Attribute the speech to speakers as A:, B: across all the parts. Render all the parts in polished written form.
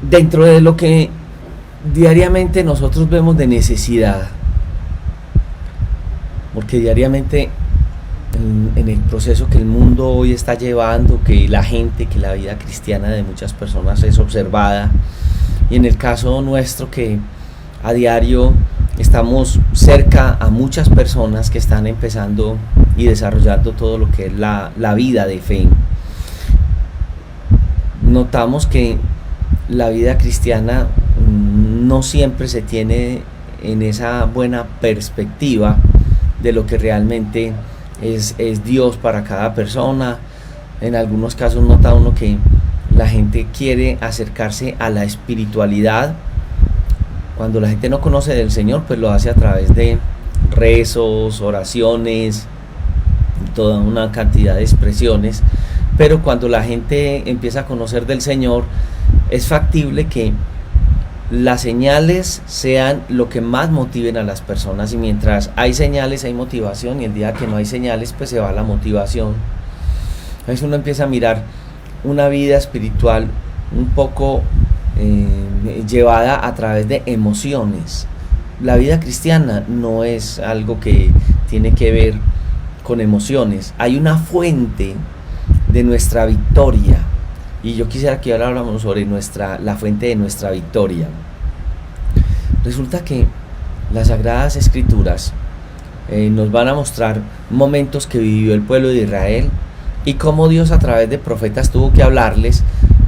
A: dentro de lo que diariamente nosotros vemos de necesidad, porque diariamente en el proceso que el mundo hoy está llevando, que la gente, que la vida cristiana de muchas personas es observada, y en el caso nuestro que a diario estamos cerca a muchas personas que están empezando y desarrollando todo lo que es la vida de fe, notamos que la vida cristiana no siempre se tiene en esa buena perspectiva de lo que realmente es Dios para cada persona. En algunos casos nota uno que la gente quiere acercarse a la espiritualidad. Cuando la gente no conoce del Señor, pues lo hace a través de rezos, oraciones, toda una cantidad de expresiones. Pero cuando la gente empieza a conocer del Señor, es factible que las señales sean lo que más motiven a las personas, y mientras hay señales hay motivación, y el día que no hay señales pues se va la motivación. Entonces uno empieza a mirar una vida espiritual un poco llevada a través de emociones. La vida cristiana no es algo que tiene que ver con emociones. Hay una fuente de nuestra victoria, y yo quisiera que ahora hablamos sobre la fuente de nuestra victoria. Resulta que las Sagradas Escrituras nos van a mostrar momentos que vivió el pueblo de Israel y cómo Dios a través de profetas tuvo que hablarles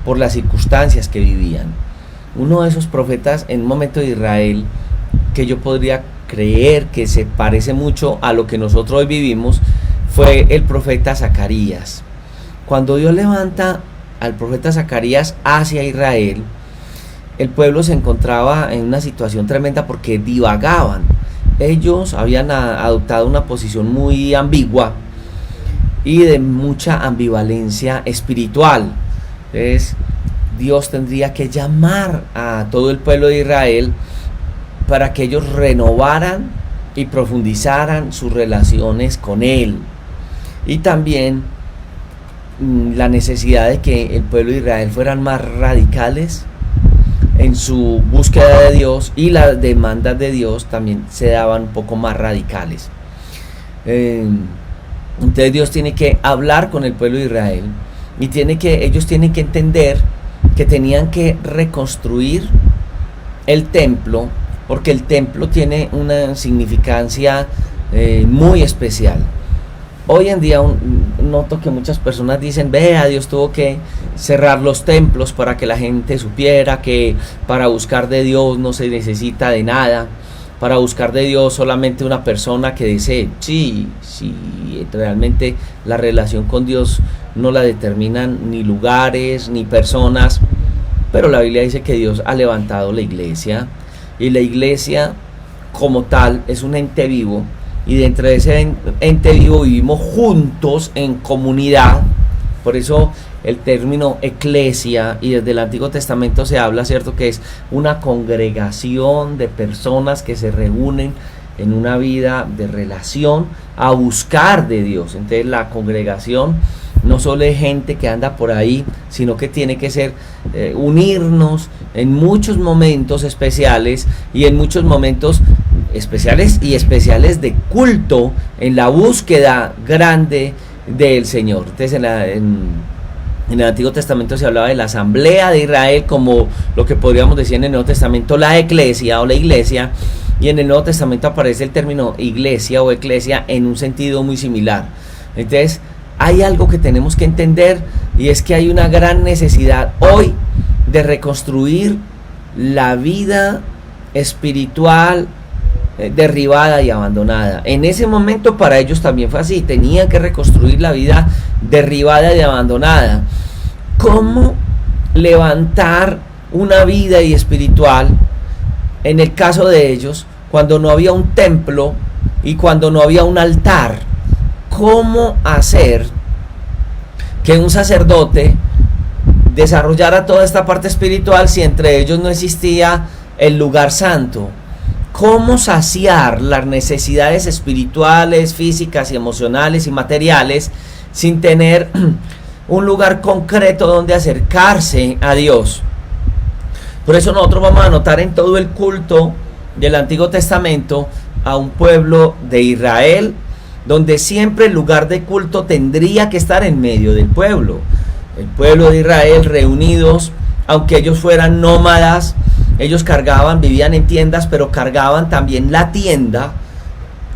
A: por las circunstancias que vivían. Uno de esos profetas en un momento de Israel que yo podría creer que se parece mucho a lo que nosotros hoy vivimos fue el profeta Zacarías. Cuando Dios levanta al profeta Zacarías hacia Israel, el pueblo se encontraba en una situación tremenda porque divagaban. Ellos habían adoptado una posición muy ambigua y de mucha ambivalencia espiritual. Entonces Dios tendría que llamar a todo el pueblo de Israel para que ellos renovaran y profundizaran sus relaciones con Él, y también la necesidad de que el pueblo de Israel fueran más radicales en su búsqueda de Dios, y las demandas de Dios también se daban un poco más radicales. Entonces Dios tiene que hablar con el pueblo de Israel, y ellos tienen que entender que tenían que reconstruir el templo, porque el templo tiene una significancia muy especial. Hoy en día noto que muchas personas dicen: vea, Dios tuvo que cerrar los templos para que la gente supiera que para buscar de Dios no se necesita de nada, para buscar de Dios solamente una persona que desee. Sí, realmente la relación con Dios no la determinan ni lugares ni personas, pero la Biblia dice que Dios ha levantado la iglesia, y la iglesia como tal es un ente vivo, y dentro de ese ente vivo vivimos juntos en comunidad. Por eso el término eclesia, y desde el Antiguo Testamento se habla, ¿cierto?, que es una congregación de personas que se reúnen en una vida de relación a buscar de Dios. Entonces la congregación no solo es gente que anda por ahí, sino que tiene que ser unirnos en muchos momentos especiales, y en muchos momentos especiales de culto, en la búsqueda grande del Señor. Entonces en el Antiguo Testamento se hablaba de la asamblea de Israel, como lo que podríamos decir en el Nuevo Testamento la eclesia o la iglesia, y en el Nuevo Testamento aparece el término iglesia o eclesia en un sentido muy similar. Entonces hay algo que tenemos que entender, y es que hay una gran necesidad hoy de reconstruir la vida espiritual derribada y abandonada. En ese momento para ellos también fue así, tenían que reconstruir la vida derribada y abandonada. ¿Cómo levantar una vida y espiritual en el caso de ellos cuando no había un templo y cuando no había un altar? ¿Cómo hacer que un sacerdote desarrollara toda esta parte espiritual si entre ellos no existía el lugar santo? ¿Cómo saciar las necesidades espirituales, físicas y emocionales y materiales sin tener un lugar concreto donde acercarse a Dios? Por eso nosotros vamos a notar en todo el culto del Antiguo Testamento a un pueblo de Israel, donde siempre el lugar de culto tendría que estar en medio del pueblo. El pueblo de Israel reunidos, aunque ellos fueran nómadas, ellos cargaban, vivían en tiendas, pero cargaban también la tienda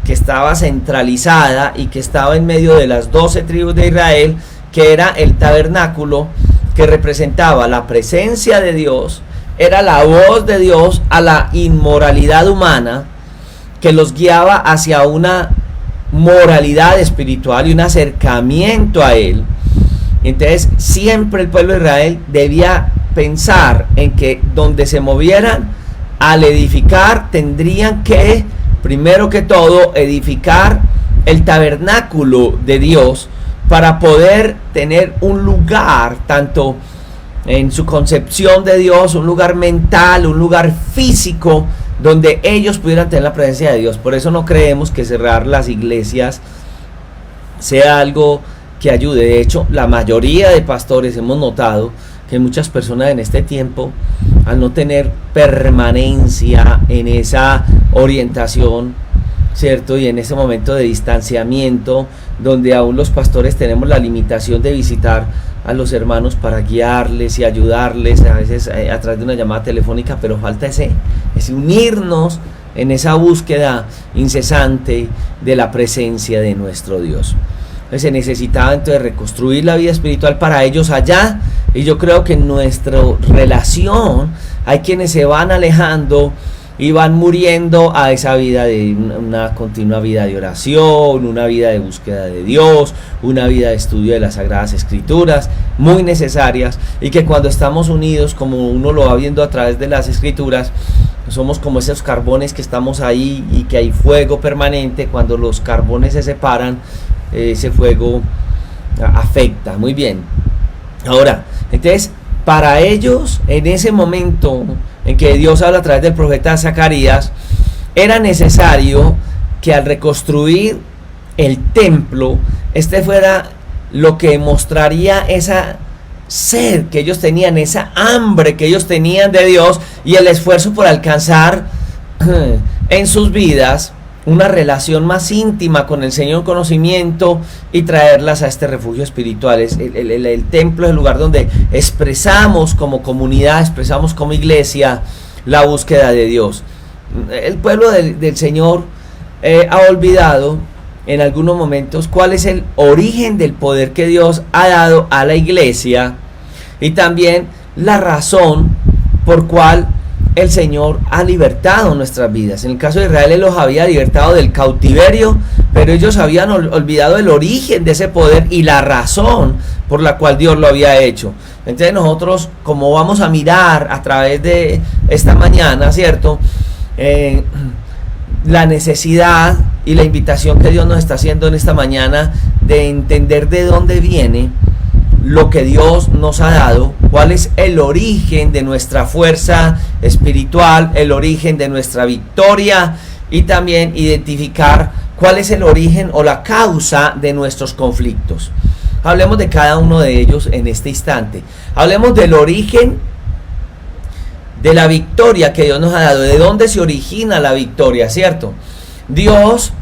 A: que estaba centralizada y que estaba en medio de las 12 tribus de Israel, que era el tabernáculo, que representaba la presencia de Dios, era la voz de Dios a la inmoralidad humana, que los guiaba hacia una moralidad espiritual y un acercamiento a Él. Entonces siempre el pueblo de Israel debía pensar en que donde se movieran al edificar, tendrían que, primero que todo, edificar el tabernáculo de Dios para poder tener un lugar, tanto en su concepción de Dios, un lugar mental, un lugar físico, donde ellos pudieran tener la presencia de Dios. Por eso no creemos que cerrar las iglesias sea algo que ayude. De hecho, la mayoría de pastores hemos notado que muchas personas en este tiempo, al no tener permanencia en esa orientación, ¿cierto? Y en ese momento de distanciamiento, donde aún los pastores tenemos la limitación de visitar a los hermanos para guiarles y ayudarles, a veces a través de una llamada telefónica, pero falta ese unirnos en esa búsqueda incesante de la presencia de nuestro Dios. Entonces se necesitaba entonces reconstruir la vida espiritual para ellos allá, y yo creo que en nuestra relación hay quienes se van alejando y van muriendo a esa vida de una continua vida de oración, una vida de búsqueda de Dios, una vida de estudio de las Sagradas Escrituras, muy necesarias, y que cuando estamos unidos, como uno lo va viendo a través de las Escrituras, somos como esos carbones que estamos ahí y que hay fuego permanente. Cuando los carbones se separan, ese fuego afecta. Muy bien. Ahora, entonces, para ellos, en ese momento en que Dios habla a través del profeta Zacarías, era necesario que al reconstruir el templo, este fuera lo que mostraría esa sed que ellos tenían, esa hambre que ellos tenían de Dios, y el esfuerzo por alcanzar en sus vidas una relación más íntima con el Señor, conocimiento, y traerlas a este refugio espiritual. El templo es el lugar donde expresamos como comunidad, expresamos como iglesia la búsqueda de Dios. El pueblo del Señor ha olvidado en algunos momentos cuál es el origen del poder que Dios ha dado a la iglesia, y también la razón por cual el Señor ha libertado nuestras vidas. En el caso de Israel, Él los había libertado del cautiverio, pero ellos habían olvidado el origen de ese poder y la razón por la cual Dios lo había hecho. Entonces nosotros, como vamos a mirar a través de esta mañana, ¿cierto? La necesidad y la invitación que Dios nos está haciendo en esta mañana de entender de dónde viene lo que Dios nos ha dado, cuál es el origen de nuestra fuerza espiritual, el origen de nuestra victoria, y también identificar cuál es el origen o la causa de nuestros conflictos. Hablemos de cada uno de ellos en este instante. Hablemos del origen de la victoria que Dios nos ha dado, de dónde se origina la victoria, ¿cierto? Dios,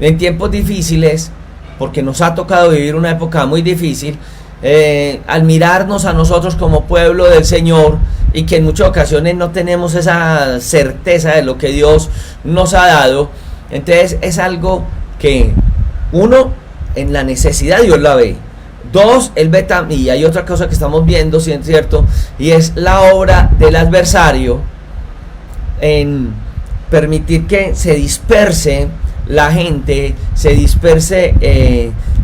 A: en tiempos difíciles, porque nos ha tocado vivir una época muy difícil, al mirarnos a nosotros como pueblo del Señor, y que en muchas ocasiones no tenemos esa certeza de lo que Dios nos ha dado, entonces es algo que, uno, en la necesidad Dios la ve. Dos, Él ve también, y hay otra cosa que estamos viendo, ¿cierto? Y es la obra del adversario en permitir que se disperse la gente, se disperse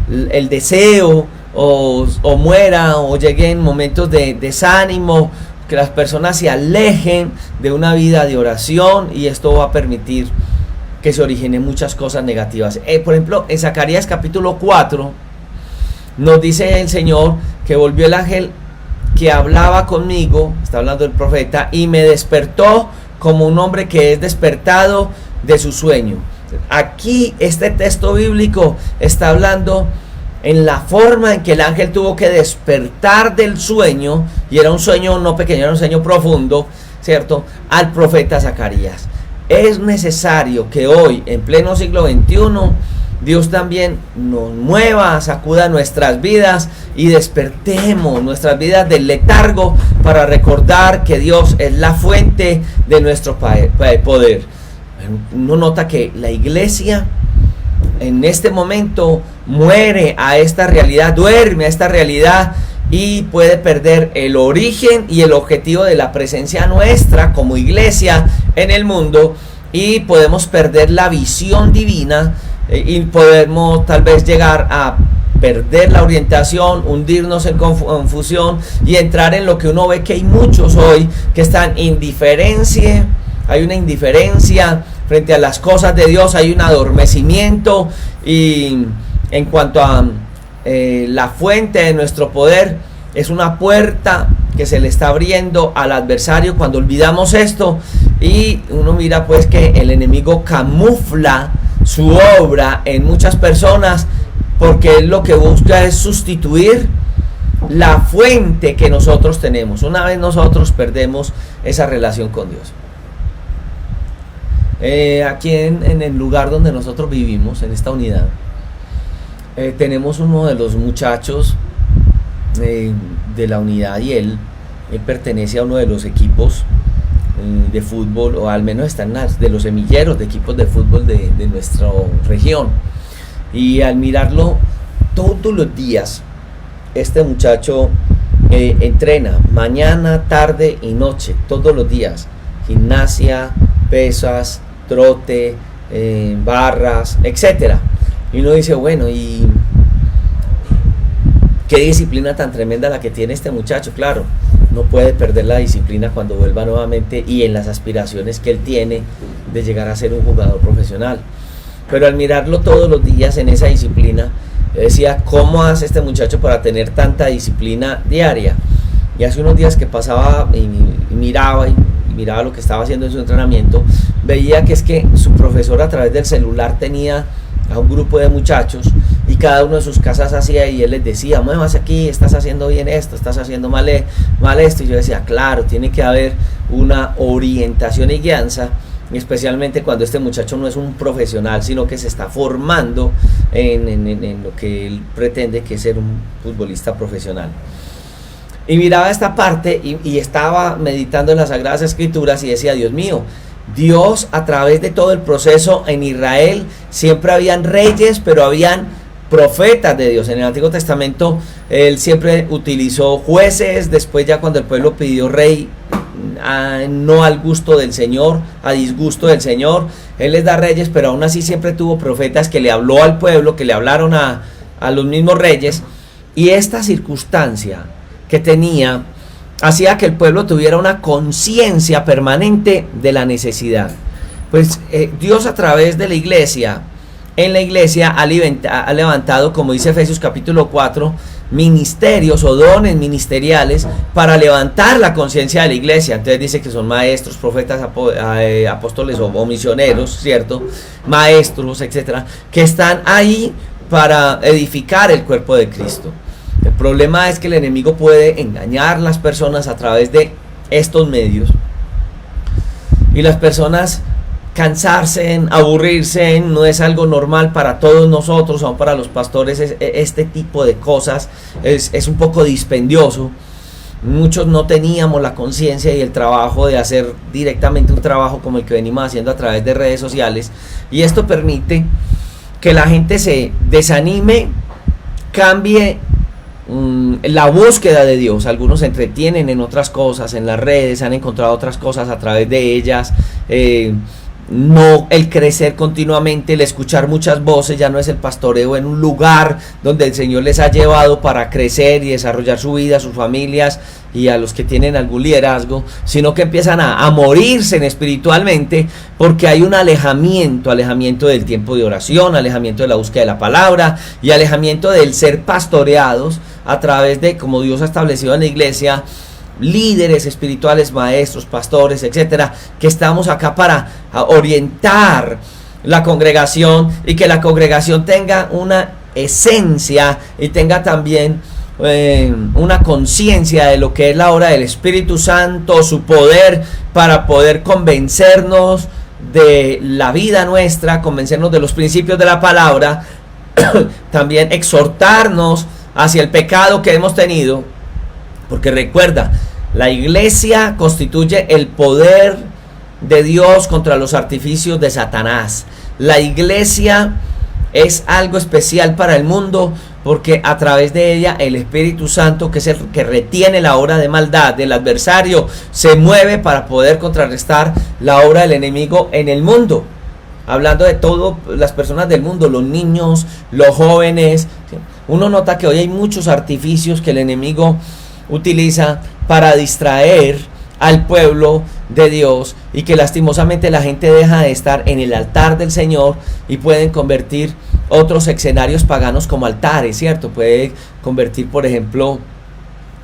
A: el deseo, o muera, o lleguen momentos de desánimo, que las personas se alejen de una vida de oración, y esto va a permitir que se originen muchas cosas negativas. Por ejemplo, en Zacarías capítulo 4 nos dice el Señor que volvió el ángel que hablaba conmigo, está hablando el profeta, y me despertó como un hombre que es despertado de su sueño. Aquí este texto bíblico está hablando en la forma en que el ángel tuvo que despertar del sueño, y era un sueño no pequeño, era un sueño profundo, ¿cierto?, al profeta Zacarías. Es necesario que hoy, en pleno siglo XXI, Dios también nos mueva, sacuda nuestras vidas y despertemos nuestras vidas del letargo para recordar que Dios es la fuente de nuestro poder. Uno nota que la iglesia en este momento muere a esta realidad, duerme a esta realidad y puede perder el origen y el objetivo de la presencia nuestra como iglesia en el mundo, y podemos perder la visión divina y podemos tal vez llegar a perder la orientación, hundirnos en confusión y entrar en lo que uno ve que hay muchos hoy que están indiferencia. Hay una indiferencia frente a las cosas de Dios, hay un adormecimiento, y en cuanto a la fuente de nuestro poder, es una puerta que se le está abriendo al adversario cuando olvidamos esto, y uno mira pues que el enemigo camufla su obra en muchas personas porque él lo que busca es sustituir la fuente que nosotros tenemos una vez nosotros perdemos esa relación con Dios. Aquí en el lugar donde nosotros vivimos, en esta unidad, tenemos uno de los muchachos de la unidad, y él pertenece a uno de los equipos de fútbol, o al menos está en de los semilleros de equipos de fútbol de nuestra región. Y al mirarlo todos los días, este muchacho entrena mañana, tarde y noche, todos los días, gimnasia, pesas, trote, barras, etcétera. Y uno dice, bueno, y qué disciplina tan tremenda la que tiene este muchacho. Claro, no puede perder la disciplina cuando vuelva nuevamente y en las aspiraciones que él tiene de llegar a ser un jugador profesional. Pero al mirarlo todos los días en esa disciplina, yo decía, ¿cómo hace este muchacho para tener tanta disciplina diaria? Y hace unos días que pasaba y miraba lo que estaba haciendo en su entrenamiento, veía que es que su profesor a través del celular tenía a un grupo de muchachos y cada uno de sus casas hacía, y él les decía, muévase aquí, estás haciendo bien esto, estás haciendo mal esto. Y yo decía, claro, tiene que haber una orientación y guianza, especialmente cuando este muchacho no es un profesional, sino que se está formando en lo que él pretende, que es ser un futbolista profesional. Y miraba esta parte y estaba meditando en las Sagradas Escrituras y decía, Dios mío, Dios a través de todo el proceso en Israel siempre habían reyes, pero habían profetas de Dios. En el Antiguo Testamento él siempre utilizó jueces, después ya cuando el pueblo pidió rey, no al gusto del Señor, a disgusto del Señor, él les da reyes, pero aún así siempre tuvo profetas que le habló al pueblo, que le hablaron a los mismos reyes. Y esta circunstancia que tenía hacía que el pueblo tuviera una conciencia permanente de la necesidad. Pues Dios a través de la iglesia, en la iglesia ha levantado, como dice Efesios capítulo 4, ministerios o dones ministeriales para levantar la conciencia de la iglesia. Entonces dice que son maestros, profetas, apóstoles o misioneros, ¿cierto? Maestros, etcétera, que están ahí para edificar el cuerpo de Cristo. El problema es que el enemigo puede engañar a las personas a través de estos medios, y las personas cansarse, aburrirse, no es algo normal para todos nosotros, aún para los pastores. Este tipo de cosas es un poco dispendioso. Muchos no teníamos la conciencia y el trabajo de hacer directamente un trabajo como el que venimos haciendo a través de redes sociales, y esto permite que la gente se desanime, cambie la búsqueda de Dios. Algunos se entretienen en otras cosas, en las redes, han encontrado otras cosas a través de ellas. No el crecer continuamente, el escuchar muchas voces, ya no es el pastoreo en un lugar donde el Señor les ha llevado para crecer y desarrollar su vida, sus familias y a los que tienen algún liderazgo, sino que empiezan a morirse espiritualmente porque hay un alejamiento del tiempo de oración, alejamiento de la búsqueda de la palabra y alejamiento del ser pastoreados a través de, como Dios ha establecido en la iglesia, líderes espirituales, maestros, pastores, etcétera, que estamos acá para orientar la congregación y que la congregación tenga una esencia y tenga también una conciencia de lo que es la obra del Espíritu Santo, su poder para poder convencernos de la vida nuestra, convencernos de los principios de la palabra, también exhortarnos hacia el pecado que hemos tenido, porque recuerda, la iglesia constituye el poder de Dios contra los artificios de Satanás. La iglesia es algo especial para el mundo, porque a través de ella el Espíritu Santo, que es el que retiene la obra de maldad del adversario, se mueve para poder contrarrestar la obra del enemigo en el mundo. Hablando de todas las personas del mundo, los niños, los jóvenes. Uno nota que hoy hay muchos artificios que el enemigo utiliza para distraer al pueblo de Dios, y que lastimosamente la gente deja de estar en el altar del Señor y pueden convertir otros escenarios paganos como altares, ¿cierto? Puede convertir, por ejemplo,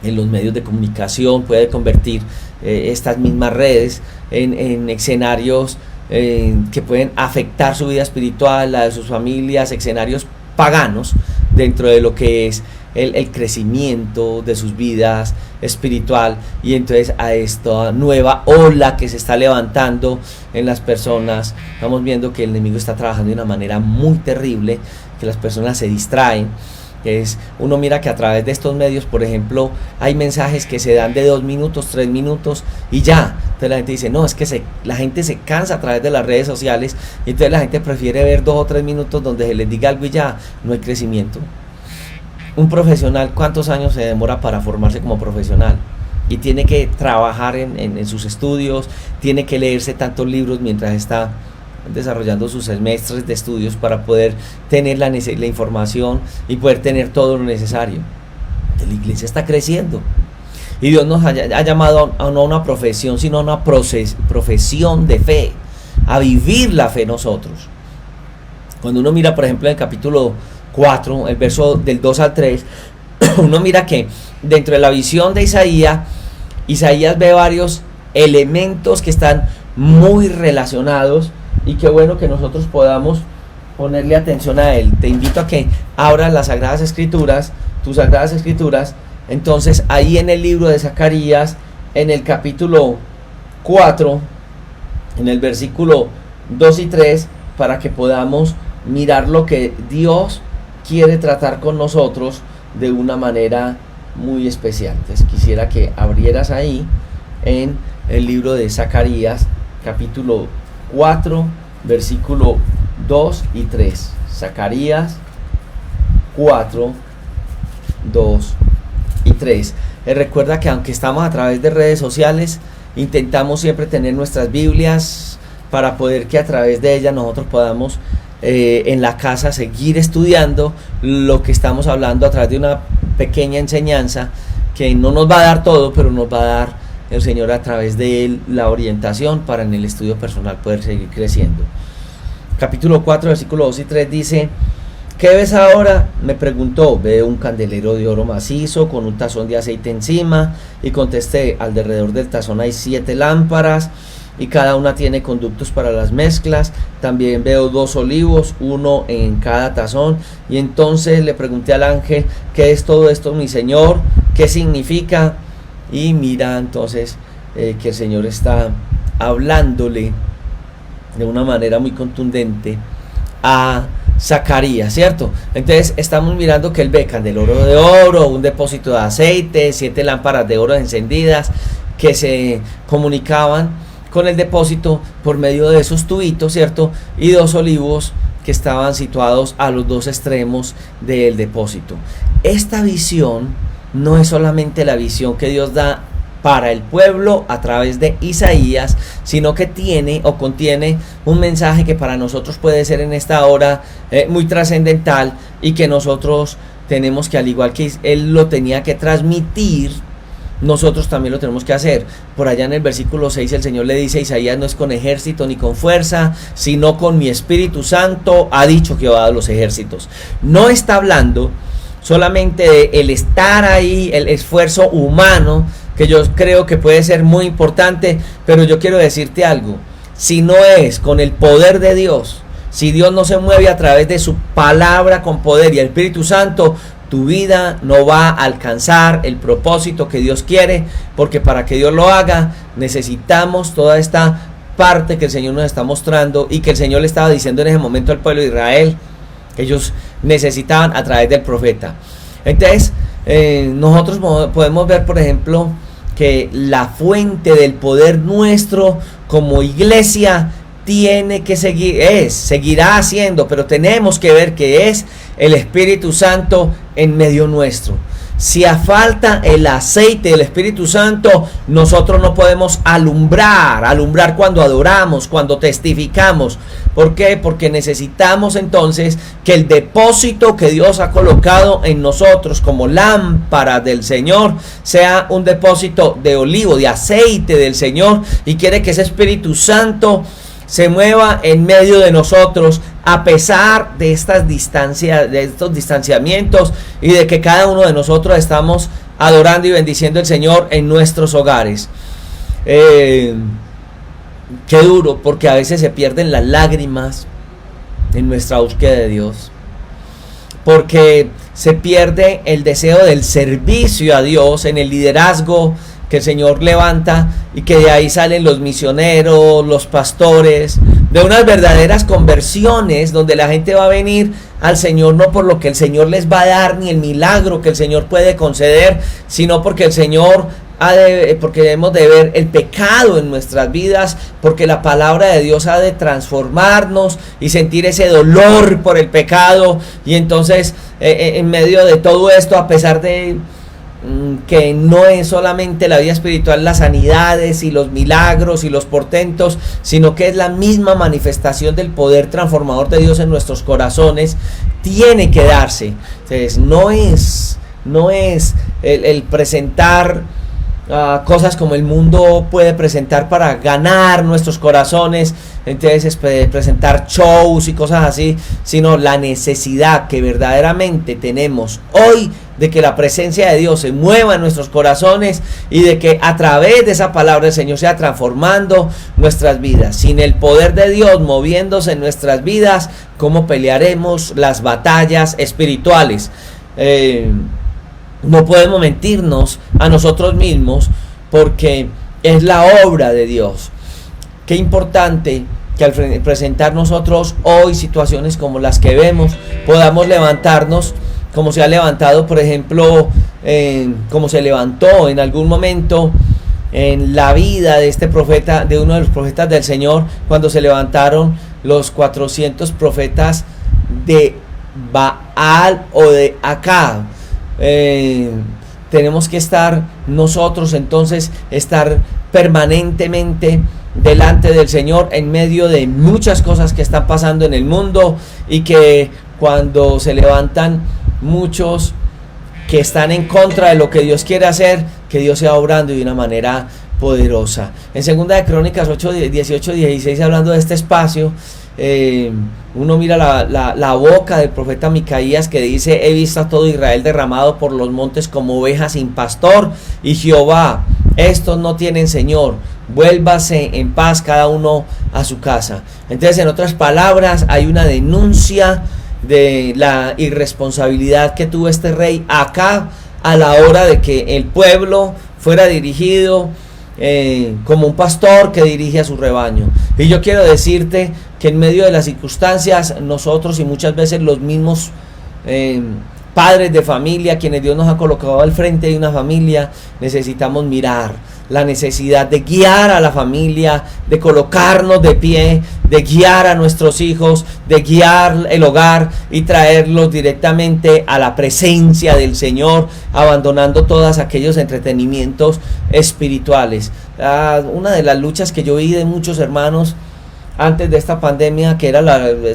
A: en los medios de comunicación, puede convertir estas mismas redes en escenarios que pueden afectar su vida espiritual, la de sus familias, escenarios paganos dentro de lo que es el crecimiento de sus vidas espiritual. Y entonces a esta nueva ola que se está levantando en las personas, estamos viendo que el enemigo está trabajando de una manera muy terrible, que las personas se distraen. Uno mira que a través de estos medios, por ejemplo, hay mensajes que se dan de 2 minutos, 3 minutos y ya. Entonces la gente dice, no, es que la gente se cansa a través de las redes sociales, y entonces la gente prefiere ver 2 o 3 minutos donde se les diga algo y ya. No hay crecimiento. Un profesional, ¿cuántos años se demora para formarse como profesional? Y tiene que trabajar en sus estudios, tiene que leerse tantos libros mientras está desarrollando sus semestres de estudios para poder tener la información y poder tener todo lo necesario. La iglesia está creciendo y Dios nos ha llamado a no una profesión, sino a una profesión de fe, a vivir la fe nosotros. Cuando uno mira, por ejemplo, en el capítulo 4, el verso del 2 al 3, uno mira que dentro de la visión de Isaías ve varios elementos que están muy relacionados, y qué bueno que nosotros podamos ponerle atención a él. Te invito a que abras las Sagradas Escrituras, tus Sagradas Escrituras. Entonces ahí en el libro de Zacarías, en el capítulo 4, en el versículo 2 y 3, para que podamos mirar lo que Dios quiere tratar con nosotros de una manera muy especial. Entonces quisiera que abrieras ahí en el libro de Zacarías, capítulo 4, versículo 2 y 3. Zacarías 4, 2 y 3. Recuerda que aunque estamos a través de redes sociales, intentamos siempre tener nuestras Biblias para poder que a través de ellas nosotros podamos en la casa seguir estudiando lo que estamos hablando a través de una pequeña enseñanza que no nos va a dar todo, pero nos va a dar el Señor a través de él la orientación para en el estudio personal poder seguir creciendo. Capítulo 4, versículo 2 y 3 dice: ¿qué ves ahora? Me preguntó. Veo un candelero de oro macizo con un tazón de aceite encima, y contesté: alrededor del tazón hay 7 lámparas, y cada una tiene conductos para las mezclas. También veo 2 olivos, uno en cada tazón. Y entonces le pregunté al ángel: ¿qué es todo esto, mi Señor? ¿Qué significa? Y mira entonces que el Señor está hablándole de una manera muy contundente a Zacarías, ¿cierto? Entonces estamos mirando que él ve candelero de oro, un depósito de aceite, 7 lámparas de oro encendidas que se comunicaban con el depósito por medio de esos tubitos, ¿cierto? Y 2 olivos que estaban situados a los 2 extremos del depósito. Esta visión no es solamente la visión que Dios da para el pueblo a través de Isaías, sino que tiene o contiene un mensaje que para nosotros puede ser en esta hora muy trascendental, y que nosotros tenemos que, al igual que él lo tenía que transmitir, nosotros también lo tenemos que hacer. Por allá en el versículo 6 el Señor le dice a Isaías: no es con ejército ni con fuerza, sino con mi Espíritu Santo, ha dicho Jehová de los ejércitos. No está hablando solamente de el estar ahí, el esfuerzo humano, que yo creo que puede ser muy importante, pero yo quiero decirte algo: si no es con el poder de Dios, si Dios no se mueve a través de su palabra con poder y el Espíritu Santo, tu vida no va a alcanzar el propósito que Dios quiere, porque para que Dios lo haga necesitamos toda esta parte que el Señor nos está mostrando y que el Señor le estaba diciendo en ese momento al pueblo de Israel que ellos necesitaban a través del profeta. Entonces nosotros podemos ver, por ejemplo, que la fuente del poder nuestro como iglesia tiene que seguirá haciendo, pero tenemos que ver que es el Espíritu Santo en medio nuestro. Si falta el aceite del Espíritu Santo, nosotros no podemos alumbrar cuando adoramos, cuando testificamos. ¿Por qué? Porque necesitamos entonces que el depósito que Dios ha colocado en nosotros como lámpara del Señor sea un depósito de olivo, de aceite del Señor, y quiere que ese Espíritu Santo se mueva en medio de nosotros a pesar de estas distancias, de estos distanciamientos, y de que cada uno de nosotros estamos adorando y bendiciendo al Señor en nuestros hogares. Qué duro, porque a veces se pierden las lágrimas en nuestra búsqueda de Dios, porque se pierde el deseo del servicio a Dios en el liderazgo que el Señor levanta, y que de ahí salen los misioneros, los pastores, de unas verdaderas conversiones donde la gente va a venir al Señor no por lo que el Señor les va a dar ni el milagro que el Señor puede conceder, sino porque el Señor porque debemos de ver el pecado en nuestras vidas, porque la palabra de Dios ha de transformarnos y sentir ese dolor por el pecado. Y entonces en medio de todo esto, a pesar de que no es solamente la vida espiritual, las sanidades y los milagros y los portentos, sino que es la misma manifestación del poder transformador de Dios en nuestros corazones, tiene que darse. Entonces no es el presentar cosas como el mundo puede presentar para ganar nuestros corazones, entonces presentar shows y cosas así, sino la necesidad que verdaderamente tenemos hoy de que la presencia de Dios se mueva en nuestros corazones y de que a través de esa palabra el Señor sea transformando nuestras vidas. Sin el poder de Dios moviéndose en nuestras vidas, ¿cómo pelearemos las batallas espirituales? No podemos mentirnos a nosotros mismos, porque es la obra de Dios. Qué importante que al presentar nosotros hoy situaciones como las que vemos, podamos levantarnos como se ha levantado, por ejemplo, como se levantó en algún momento en la vida de este profeta, de uno de los profetas del Señor, cuando se levantaron los 400 profetas de Baal o de Acab. Tenemos que estar nosotros entonces, estar permanentemente delante del Señor en medio de muchas cosas que están pasando en el mundo, y que cuando se levantan muchos que están en contra de lo que Dios quiere hacer, que Dios sea obrando de una manera poderosa. En 2 de Crónicas 8, 18, 16, hablando de este espacio, uno mira la boca del profeta Micaías, que dice: he visto a todo Israel derramado por los montes como ovejas sin pastor, y Jehová, estos no tienen Señor, vuélvase en paz cada uno a su casa. Entonces, en otras palabras, hay una denuncia de la irresponsabilidad que tuvo este rey Acab a la hora de que el pueblo fuera dirigido como un pastor que dirige a su rebaño. Y yo quiero decirte que en medio de las circunstancias, nosotros y muchas veces los mismos padres de familia, quienes Dios nos ha colocado al frente de una familia, necesitamos mirar la necesidad de guiar a la familia, de colocarnos de pie, de guiar a nuestros hijos, de guiar el hogar y traerlos directamente a la presencia del Señor, abandonando todos aquellos entretenimientos espirituales. Una de las luchas que yo vi de muchos hermanos antes de esta pandemia, que era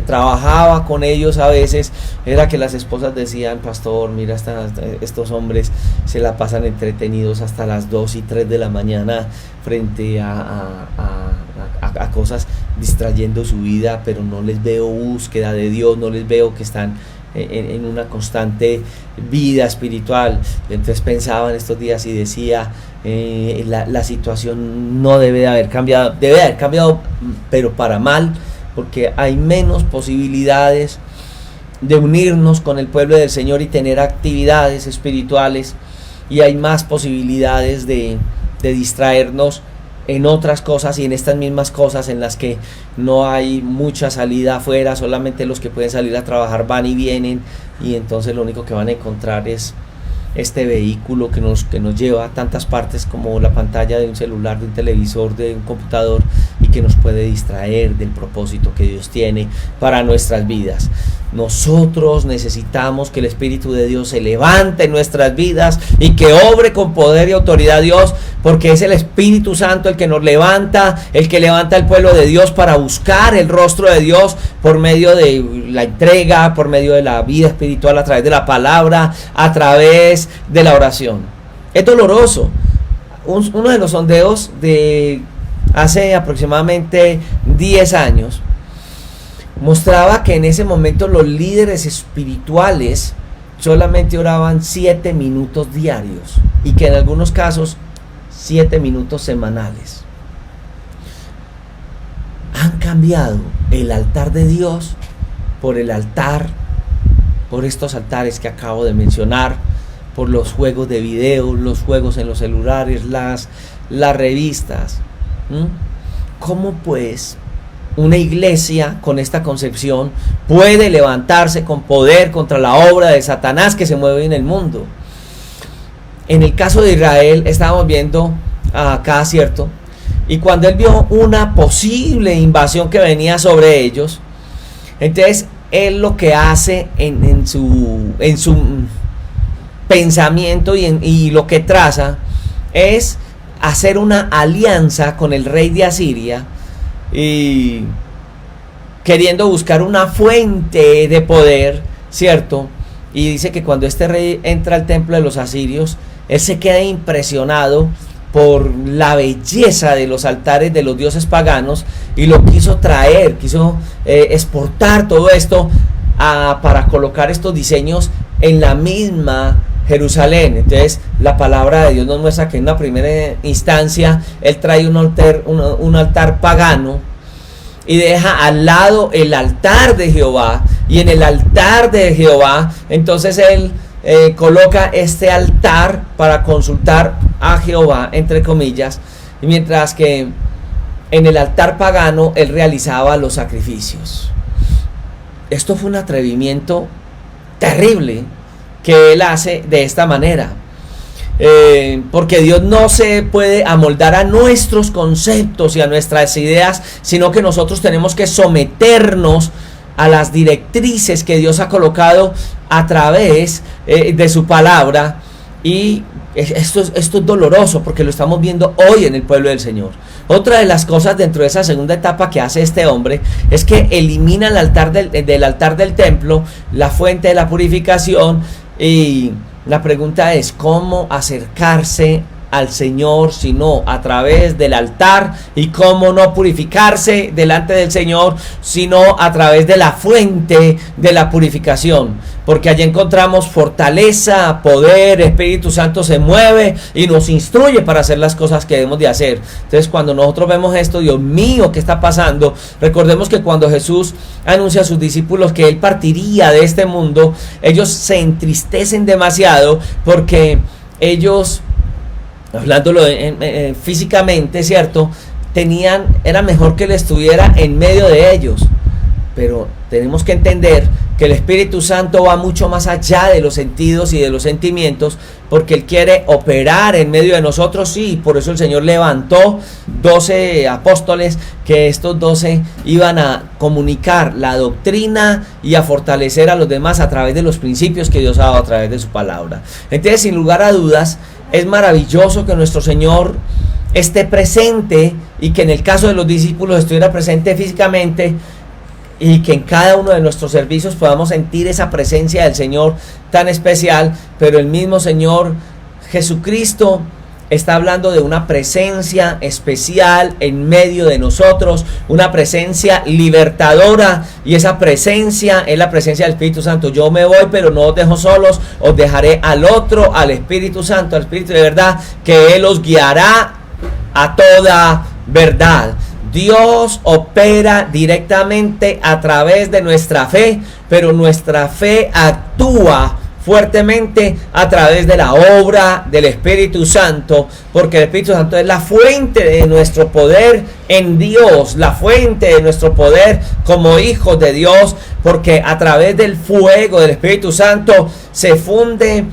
A: trabajaba con ellos a veces, era que las esposas decían: pastor, mira, estos hombres se la pasan entretenidos hasta las 2 y 3 de la mañana frente a cosas, distrayendo su vida, pero no les veo búsqueda de Dios, no les veo que están en una constante vida espiritual. Entonces pensaba en estos días y decía: la situación no debe de haber cambiado, debe de haber cambiado, pero para mal, porque hay menos posibilidades de unirnos con el pueblo del Señor y tener actividades espirituales, y hay más posibilidades de distraernos en otras cosas y en estas mismas cosas en las que no hay mucha salida afuera, solamente los que pueden salir a trabajar van y vienen, y entonces lo único que van a encontrar es este vehículo que nos lleva a tantas partes como la pantalla de un celular, de un televisor, de un computador, y que nos puede distraer del propósito que Dios tiene para nuestras vidas. Nosotros necesitamos que el Espíritu de Dios se levante en nuestras vidas y que obre con poder y autoridad Dios, porque es el Espíritu Santo el que nos levanta, el que levanta al pueblo de Dios para buscar el rostro de Dios por medio de la entrega, por medio de la vida espiritual, a través de la palabra, a través de la oración. Es doloroso. Uno de los sondeos de hace aproximadamente 10 años mostraba que en ese momento los líderes espirituales solamente oraban 7 minutos diarios, y que en algunos casos 7 minutos semanales. Han cambiado el altar de Dios por estos altares que acabo de mencionar, por los juegos de video, los juegos en los celulares, las revistas. ¿Cómo pues una iglesia con esta concepción puede levantarse con poder contra la obra de Satanás que se mueve en el mundo? En el caso de Israel estábamos viendo acá, ¿cierto? Y cuando él vio una posible invasión que venía sobre ellos, entonces él lo que hace en su pensamiento y lo que traza es hacer una alianza con el rey de Asiria, y queriendo buscar una fuente de poder, ¿cierto? Y dice que cuando este rey entra al templo de los asirios, él se queda impresionado por la belleza de los altares de los dioses paganos, y lo quiso traer, quiso exportar todo esto para colocar estos diseños en la misma Jerusalén. Entonces la palabra de Dios nos muestra que en una primera instancia él trae un altar pagano y deja al lado el altar de Jehová, y en el altar de Jehová entonces él coloca este altar para consultar a Jehová, entre comillas, mientras que en el altar pagano él realizaba los sacrificios. Esto fue un atrevimiento terrible que él hace de esta manera, porque Dios no se puede amoldar a nuestros conceptos y a nuestras ideas, sino que nosotros tenemos que someternos a las directrices que Dios ha colocado a través de su palabra. Y esto es doloroso, porque lo estamos viendo hoy en el pueblo del Señor. Otra de las cosas dentro de esa segunda etapa que hace este hombre es que elimina el altar del altar del templo, la fuente de la purificación. Y la pregunta es: ¿cómo acercarse al Señor sino a través del altar? Y cómo no purificarse delante del Señor sino a través de la fuente de la purificación, porque allí encontramos fortaleza, poder, Espíritu Santo se mueve y nos instruye para hacer las cosas que debemos de hacer. Entonces, cuando nosotros vemos esto, Dios mío, ¿qué está pasando? Recordemos que cuando Jesús anuncia a sus discípulos que él partiría de este mundo, ellos se entristecen demasiado, porque ellos, hablándolo físicamente, ¿cierto?, era mejor que él estuviera en medio de ellos. Pero tenemos que entender que el Espíritu Santo va mucho más allá de los sentidos y de los sentimientos, porque él quiere operar en medio de nosotros. Sí, por eso el Señor levantó 12 apóstoles, que estos 12 iban a comunicar la doctrina y a fortalecer a los demás a través de los principios que Dios ha dado a través de su palabra. Entonces, sin lugar a dudas, es maravilloso que nuestro Señor esté presente, y que en el caso de los discípulos estuviera presente físicamente, y que en cada uno de nuestros servicios podamos sentir esa presencia del Señor tan especial. Pero el mismo Señor Jesucristo está hablando de una presencia especial en medio de nosotros, una presencia libertadora, y esa presencia es la presencia del Espíritu Santo. Yo me voy, pero no os dejo solos, os dejaré al otro, al Espíritu Santo, al Espíritu de verdad, que Él os guiará a toda verdad. Dios opera directamente a través de nuestra fe, pero nuestra fe actúa fuertemente a través de la obra del Espíritu Santo, porque el Espíritu Santo es la fuente de nuestro poder en Dios, la fuente de nuestro poder como hijos de Dios, porque a través del fuego del Espíritu Santo se funde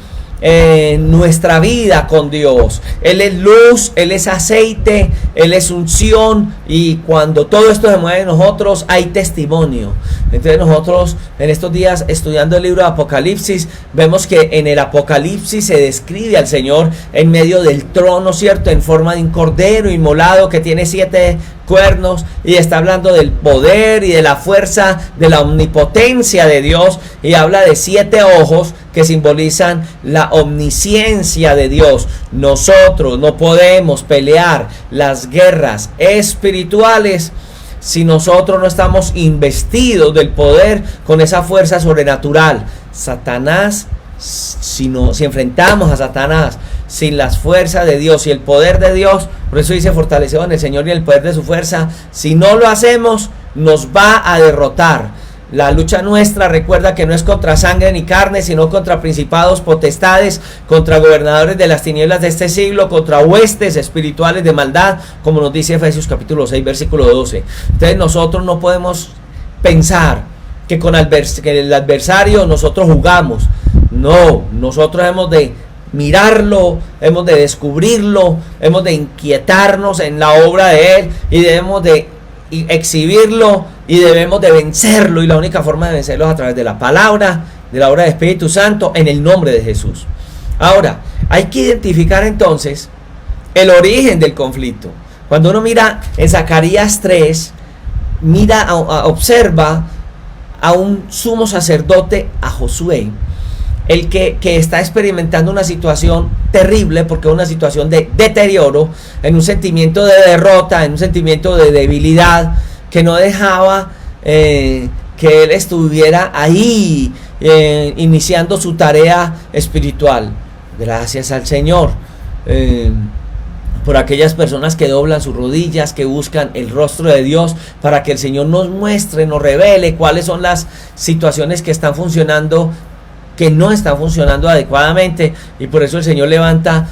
A: nuestra vida con Dios. Él es luz, Él es aceite, Él es unción, y cuando todo esto se mueve en nosotros hay testimonio. Entonces nosotros en estos días, estudiando el libro de Apocalipsis, vemos que en el Apocalipsis se describe al Señor en medio del trono, ¿cierto?, en forma de un cordero inmolado que tiene 7 cuernos, y está hablando del poder y de la fuerza, de la omnipotencia de Dios, y habla de 7 ojos que simbolizan la omnisciencia de Dios. Nosotros no podemos pelear las guerras espirituales si nosotros no estamos investidos del poder con esa fuerza sobrenatural. Satanás, si enfrentamos a Satanás sin las fuerzas de Dios y el poder de Dios, por eso dice fortalecido en el Señor y el poder de su fuerza, si no lo hacemos, nos va a derrotar. La lucha nuestra, recuerda que no es contra sangre ni carne, sino contra principados, potestades, contra gobernadores de las tinieblas de este siglo, contra huestes espirituales de maldad, como nos dice Efesios capítulo 6, versículo 12. Entonces nosotros no podemos pensar que con el adversario nosotros jugamos. No, nosotros hemos de mirarlo, hemos de descubrirlo, hemos de inquietarnos en la obra de Él, y debemos de exhibirlo, y debemos de vencerlo, y la única forma de vencerlo es a través de la palabra, de la obra del Espíritu Santo, en el nombre de Jesús. Ahora, hay que identificar entonces el origen del conflicto. Cuando uno mira en Zacarías 3, observa a un sumo sacerdote, a Josué, el que está experimentando una situación terrible, porque es una situación de deterioro, en un sentimiento de derrota, en un sentimiento de debilidad, que no dejaba que él estuviera ahí iniciando su tarea espiritual. Gracias al Señor por aquellas personas que doblan sus rodillas, que buscan el rostro de Dios, para que el Señor nos muestre, nos revele cuáles son las situaciones que están funcionando, que no están funcionando adecuadamente. Y por eso el Señor levanta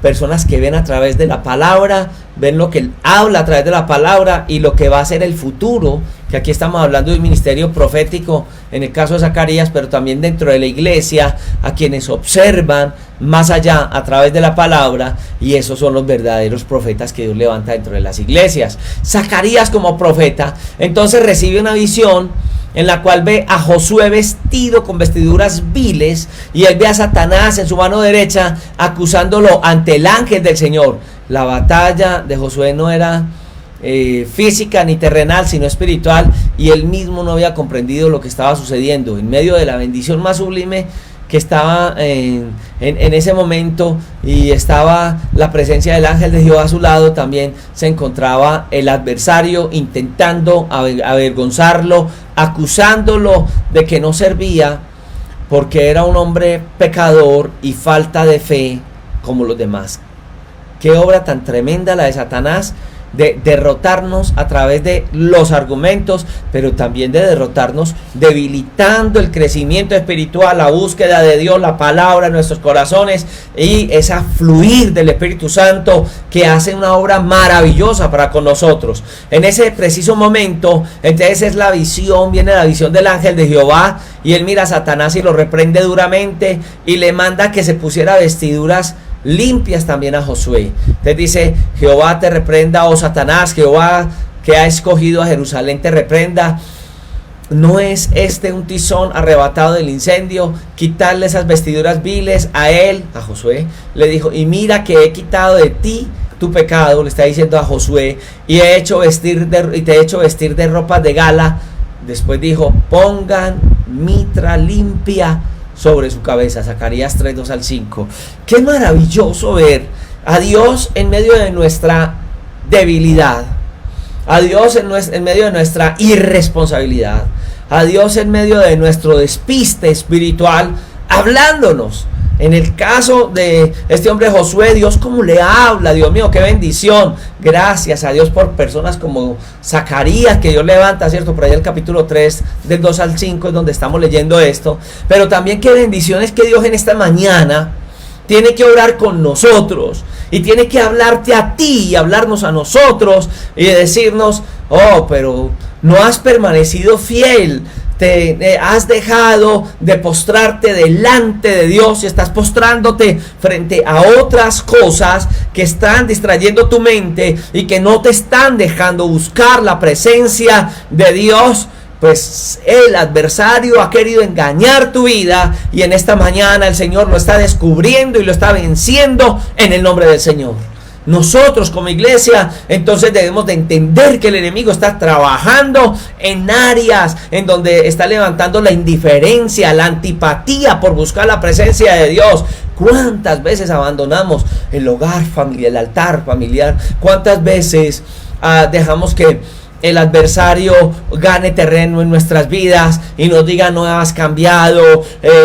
A: personas que ven a través de la palabra, ven lo que Él habla a través de la palabra y lo que va a ser el futuro, que aquí estamos hablando de un ministerio profético en el caso de Zacarías, pero también dentro de la iglesia, a quienes observan más allá a través de la palabra, y esos son los verdaderos profetas que Dios levanta dentro de las iglesias. Zacarías, como profeta, entonces recibe una visión en la cual ve a Josué vestido con vestiduras viles, y él ve a Satanás en su mano derecha acusándolo ante el ángel del Señor. La batalla de Josué no era física ni terrenal, sino espiritual, y él mismo no había comprendido lo que estaba sucediendo. En medio de la bendición más sublime que estaba en ese momento, y estaba la presencia del ángel de Jehová a su lado, también se encontraba el adversario intentando avergonzarlo, acusándolo de que no servía, porque era un hombre pecador y falta de fe como los demás. Qué obra tan tremenda la de Satanás, de derrotarnos a través de los argumentos, pero también de derrotarnos debilitando el crecimiento espiritual, la búsqueda de Dios, la palabra en nuestros corazones, y esa fluir del Espíritu Santo que hace una obra maravillosa para con nosotros. En ese preciso momento, entonces es la visión, viene la visión del ángel de Jehová, y él mira a Satanás y lo reprende duramente, y le manda que se pusiera vestiduras limpias también a Josué. Entonces dice: Jehová te reprenda, oh Satanás, Jehová que ha escogido a Jerusalén te reprenda. ¿No es este un tizón arrebatado del incendio? Quitarle esas vestiduras viles a él, a Josué. Le dijo: y mira que he quitado de ti tu pecado, le está diciendo a Josué, y te he hecho vestir de ropas de gala. Después dijo: pongan mitra limpia sobre su cabeza. Zacarías 3, 2 al 5. Qué maravilloso ver a Dios en medio de nuestra debilidad, a Dios en medio de nuestra irresponsabilidad, a Dios en medio de nuestro despiste espiritual, hablándonos En el caso de este hombre Josué, Dios cómo le habla, Dios mío, qué bendición. Gracias a Dios por personas como Zacarías, que Dios levanta, ¿cierto? Por ahí el capítulo 3, del 2 al 5 es donde estamos leyendo esto. Pero también qué bendición es que Dios en esta mañana tiene que orar con nosotros y tiene que hablarte a ti y hablarnos a nosotros y decirnos, oh, pero no has permanecido fiel. Te has dejado de postrarte delante de Dios y estás postrándote frente a otras cosas que están distrayendo tu mente y que no te están dejando buscar la presencia de Dios. Pues el adversario ha querido engañar tu vida y en esta mañana el Señor lo está descubriendo y lo está venciendo en el nombre del Señor. Nosotros como iglesia entonces debemos de entender que el enemigo está trabajando en áreas en donde está levantando la indiferencia, la antipatía por buscar la presencia de Dios. ¿Cuántas veces abandonamos el hogar familiar, el altar familiar? ¿Cuántas veces dejamos que el adversario gane terreno en nuestras vidas y nos diga no has cambiado,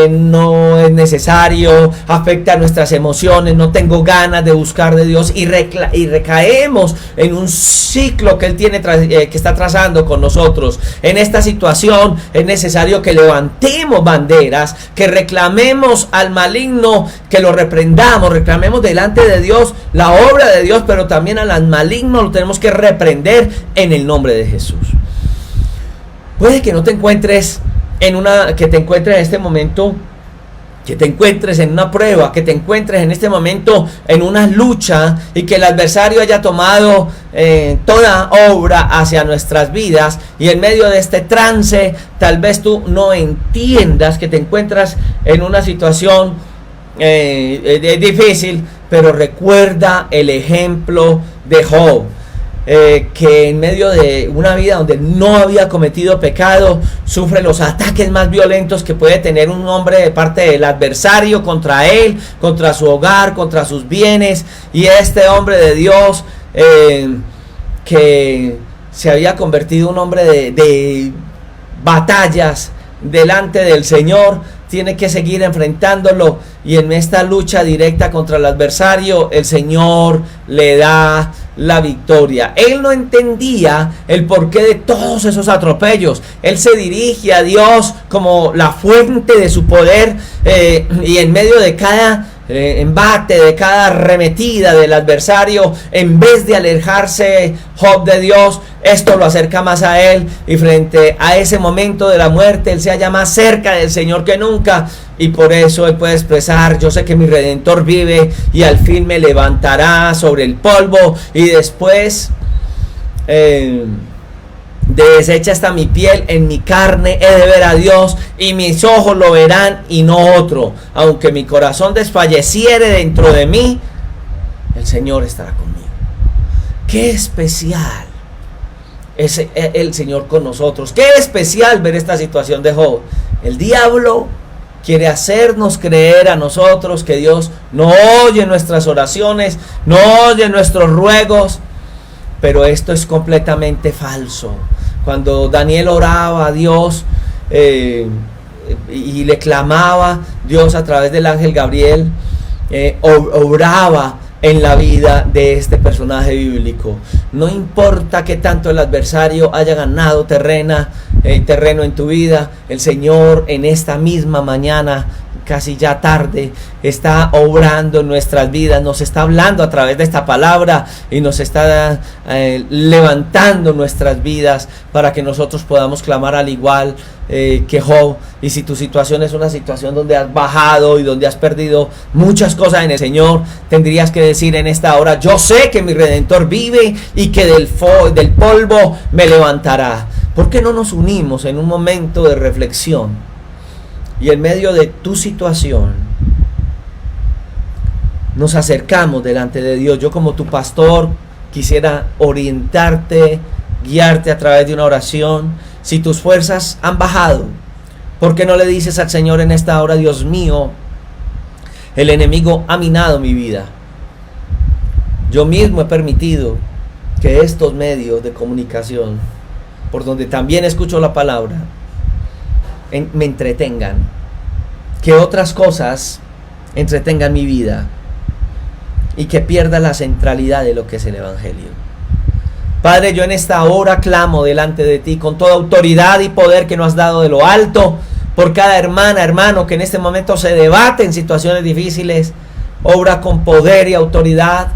A: no es necesario, afecta nuestras emociones, no tengo ganas de buscar de Dios y recaemos en un ciclo que Él tiene que está trazando con nosotros? En esta situación es necesario que levantemos banderas, que reclamemos al maligno, que lo reprendamos, reclamemos delante de Dios la obra de Dios, pero también al maligno lo tenemos que reprender en el nombre de Jesús. Puede que no te encuentres que te encuentres en este momento, que te encuentres en una prueba, que te encuentres en este momento en una lucha y que el adversario haya tomado toda obra hacia nuestras vidas y en medio de este trance tal vez tú no entiendas que te encuentras en una situación difícil, pero recuerda el ejemplo de Job. Que en medio de una vida donde no había cometido pecado, sufre los ataques más violentos que puede tener un hombre de parte del adversario contra él, contra su hogar, contra sus bienes. Y este hombre de Dios que se había convertido en un hombre de batallas delante del Señor, tiene que seguir enfrentándolo, y en esta lucha directa contra el adversario el Señor le da la victoria. Él no entendía el porqué de todos esos atropellos. Él se dirige a Dios como la fuente de su poder, y en medio de cada embate, de cada arremetida del adversario, en vez de alejarse Job de Dios, esto lo acerca más a él, y frente a ese momento de la muerte él se halla más cerca del Señor que nunca, y por eso él puede expresar: yo sé que mi Redentor vive y al fin me levantará sobre el polvo, y después deshecha está mi piel, en mi carne he de ver a Dios, y mis ojos lo verán y no otro. Aunque mi corazón desfalleciere dentro de mí, el Señor estará conmigo. Qué especial es el Señor con nosotros. Qué especial ver esta situación de Job. El diablo quiere hacernos creer a nosotros que Dios no oye nuestras oraciones, no oye nuestros ruegos, pero esto es completamente falso. Cuando Daniel oraba a Dios y le clamaba, Dios a través del ángel Gabriel obraba en la vida de este personaje bíblico. No importa que tanto el adversario haya ganado terreno en tu vida, el Señor en esta misma mañana, casi ya tarde, está obrando en nuestras vidas, nos está hablando a través de esta palabra y nos está levantando nuestras vidas para que nosotros podamos clamar al igual que Job. Y si tu situación es una situación donde has bajado y donde has perdido muchas cosas en el Señor, tendrías que decir en esta hora: yo sé que mi Redentor vive y que del polvo me levantará. ¿Por qué no nos unimos en un momento de reflexión? Y en medio de tu situación nos acercamos delante de Dios. Yo, como tu pastor, quisiera orientarte, guiarte a través de una oración. Si tus fuerzas han bajado, ¿por qué no le dices al Señor en esta hora: Dios mío, el enemigo ha minado mi vida? Yo mismo he permitido que estos medios de comunicación, por donde también escucho la palabra, me entretengan, que otras cosas entretengan mi vida y que pierda la centralidad de lo que es el Evangelio. Padre, yo en esta hora clamo delante de ti con toda autoridad y poder que nos has dado de lo alto, por cada hermana, hermano que en este momento se debate en situaciones difíciles. Obra con poder y autoridad,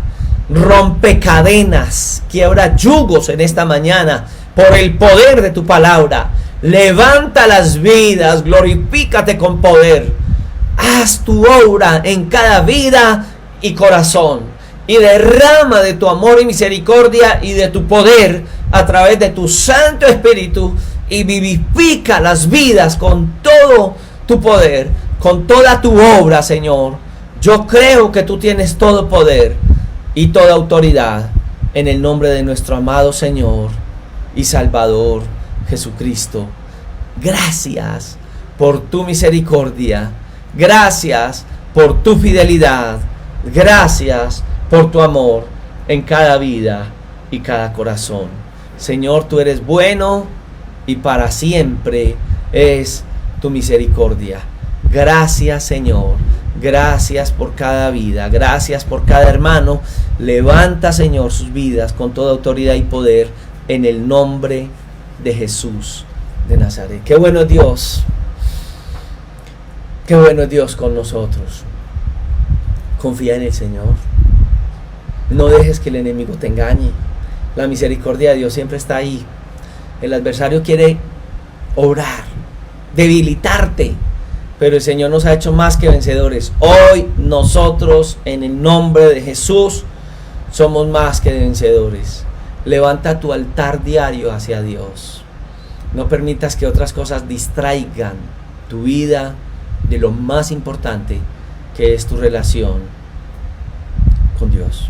A: rompe cadenas, quiebra yugos en esta mañana por el poder de tu palabra. Levanta las vidas, glorifícate con poder. Haz tu obra en cada vida y corazón, y derrama de tu amor y misericordia y de tu poder a través de tu Santo Espíritu, y vivifica las vidas con todo tu poder, con toda tu obra, Señor. Yo creo que tú tienes todo poder y toda autoridad, en el nombre de nuestro amado Señor y Salvador Jesucristo. Gracias por tu misericordia, gracias por tu fidelidad, gracias por tu amor en cada vida y cada corazón. Señor, tú eres bueno y para siempre es tu misericordia. Gracias, Señor. Gracias por cada vida. Gracias por cada hermano. Levanta, Señor, sus vidas con toda autoridad y poder en el nombre de Jesús de Nazaret. Qué bueno es Dios. Qué bueno es Dios con nosotros. Confía en el Señor. No dejes que el enemigo te engañe. La misericordia de Dios siempre está ahí. El adversario quiere obrar, debilitarte, pero el Señor nos ha hecho más que vencedores. Hoy nosotros, en el nombre de Jesús, somos más que vencedores. Levanta tu altar diario hacia Dios. No permitas que otras cosas distraigan tu vida de lo más importante, que es tu relación con Dios.